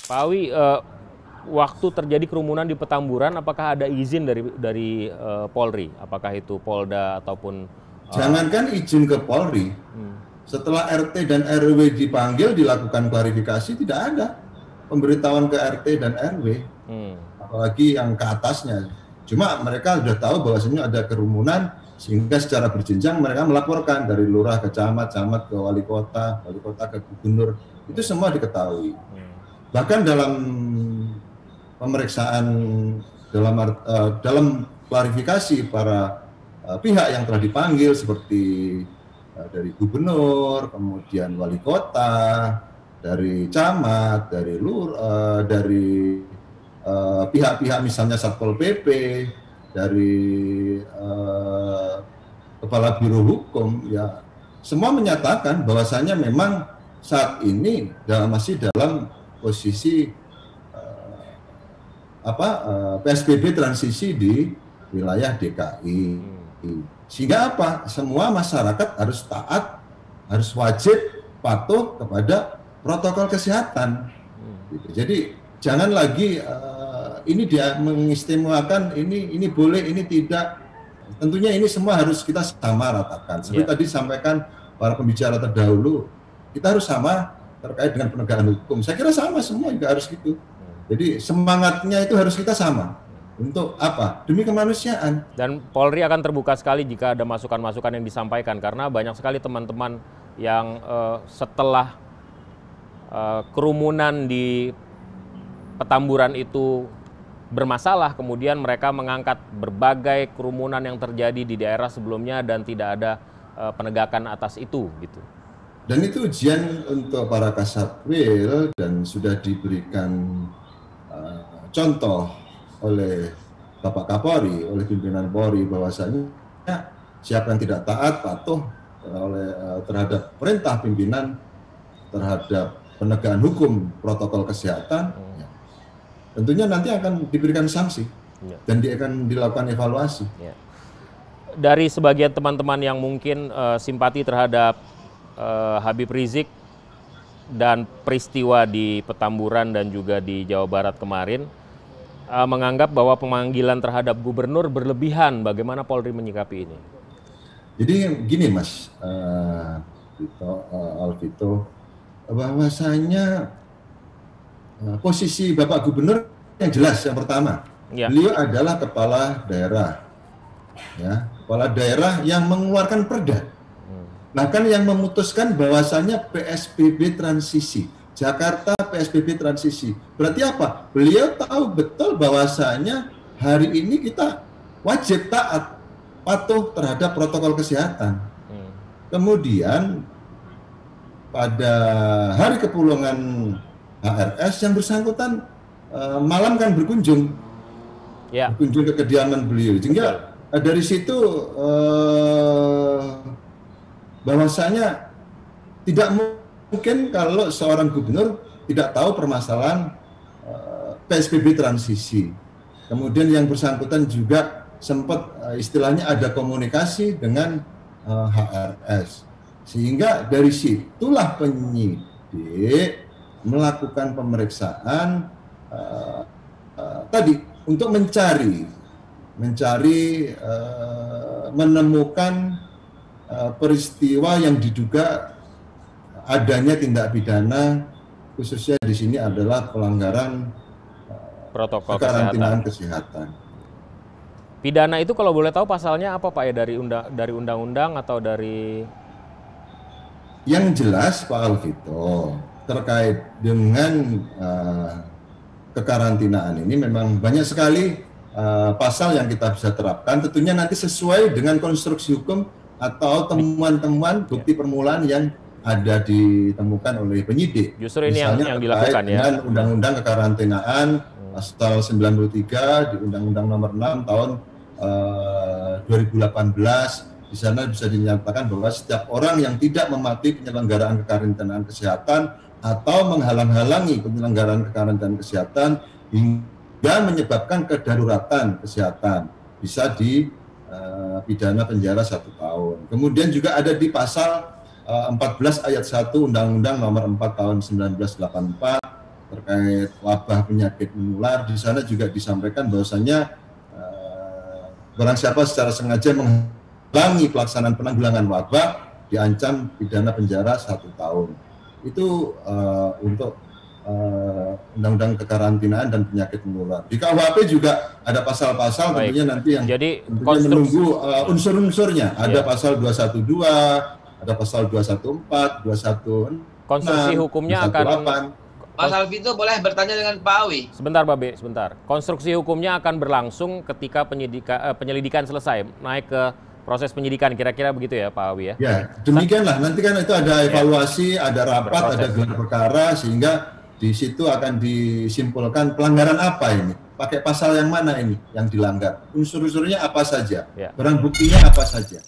Pak Awi, waktu terjadi kerumunan di Petamburan, apakah ada izin dari Polri? Apakah itu Polda ataupun Jangankan izin ke Polri, setelah RT dan RW dipanggil dilakukan klarifikasi, tidak ada pemberitahuan ke RT dan RW, apalagi yang ke atasnya. Cuma mereka sudah tahu bahwasanya ada kerumunan, sehingga secara berjenjang mereka melaporkan dari lurah ke camat, camat ke wali kota ke gubernur, itu semua diketahui. Bahkan dalam pemeriksaan, dalam klarifikasi para pihak yang telah dipanggil seperti dari gubernur, kemudian wali kota, dari camat, dari dari pihak-pihak misalnya Satpol PP, dari Kepala Biro Hukum, ya semua menyatakan bahwasanya memang saat ini masih dalam posisi PSBB transisi di wilayah DKI. Sehingga apa? Semua masyarakat harus taat, harus wajib patuh kepada protokol kesehatan. Gitu. Jadi jangan lagi ini dia mengistimewakan ini boleh, ini tidak. Tentunya ini semua harus kita sama ratakan. Seperti tadi disampaikan para pembicara terdahulu, kita harus sama terkait dengan penegakan hukum. Saya kira sama, semua juga harus gitu. Jadi semangatnya itu harus kita sama. Untuk apa? Demi kemanusiaan. Dan Polri akan terbuka sekali jika ada masukan-masukan yang disampaikan, karena banyak sekali teman-teman yang setelah kerumunan di Petamburan itu bermasalah, kemudian mereka mengangkat berbagai kerumunan yang terjadi di daerah sebelumnya dan tidak ada penegakan atas itu, gitu. Dan itu ujian untuk para Kasatwil dan sudah diberikan contoh oleh Bapak Kapolri, oleh pimpinan Polri, bahwasanya siapa yang tidak taat, patuh terhadap perintah pimpinan, terhadap penegakan hukum protokol kesehatan, tentunya nanti akan diberikan sanksi dan akan dilakukan evaluasi. Dari sebagian teman-teman yang mungkin simpati terhadap Habib Rizik dan peristiwa di Petamburan dan juga di Jawa Barat kemarin, menganggap bahwa pemanggilan terhadap gubernur berlebihan. Bagaimana Polri menyikapi ini? Jadi gini Mas Alvito, bahwasanya posisi Bapak Gubernur yang jelas, yang pertama, beliau adalah kepala daerah, ya, kepala daerah yang mengeluarkan perda, bahkan yang memutuskan bahwasanya PSBB transisi. Jakarta PSBB transisi. Berarti apa? Beliau tahu betul bahwasanya hari ini kita wajib taat, patuh terhadap protokol kesehatan. Kemudian pada hari kepulangan HRS yang bersangkutan malam kan berkunjung ke kediaman beliau. Sehingga dari situ bahwasanya tidak mungkin kalau seorang gubernur tidak tahu permasalahan PSBB transisi. Kemudian yang bersangkutan juga sempat istilahnya ada komunikasi dengan HRS. Sehingga dari situlah penyidik melakukan pemeriksaan tadi untuk menemukan peristiwa yang diduga adanya tindak pidana, khususnya di sini adalah pelanggaran protokol kekarantinaan kesehatan. Pidana itu kalau boleh tahu pasalnya apa Pak ya, dari undang-undang atau dari? Yang jelas Pak Alvito, terkait dengan kekarantinaan ini memang banyak sekali pasal yang kita bisa terapkan, tentunya nanti sesuai dengan konstruksi hukum atau temuan-temuan bukti permulaan yang ada ditemukan oleh penyidik. Justru ini yang dilakukan ya. Dengan Undang-Undang Kekarantinaan pasal 93 di Undang-Undang Nomor 6 tahun 2018, di sana bisa dinyatakan bahwa setiap orang yang tidak mematuhi penyelenggaraan kekarantinaan kesehatan atau menghalang-halangi penyelenggaraan kekarantinaan kesehatan hingga menyebabkan kedaruratan kesehatan bisa dipidana penjara 1 tahun. Kemudian juga ada di pasal 14 ayat 1 Undang-Undang Nomor 4 tahun 1984 terkait wabah penyakit menular. Di sana juga disampaikan bahwasannya barang siapa secara sengaja menghalangi pelaksanaan penanggulangan wabah diancam pidana penjara 1 tahun. Itu untuk undang-undang kekarantinaan dan penyakit menular. Di KUHP juga ada pasal-pasal tentunya nanti yang menunggu unsur-unsurnya. Ada pasal 212, ada pasal 214, 216. Konstruksi hukumnya 218. Mas Alvito boleh bertanya dengan Pak Awi? Sebentar, Babe, sebentar. Konstruksi hukumnya akan berlangsung ketika penyelidikan selesai, naik ke proses penyidikan, kira-kira begitu ya, Pak Awi ya? Ya, demikianlah. Nanti kan itu ada evaluasi, ada rapat, ada gelar perkara, sehingga di situ akan disimpulkan pelanggaran apa ini, pakai pasal yang mana ini yang dilanggar, unsur-unsurnya apa saja, barang buktinya apa saja.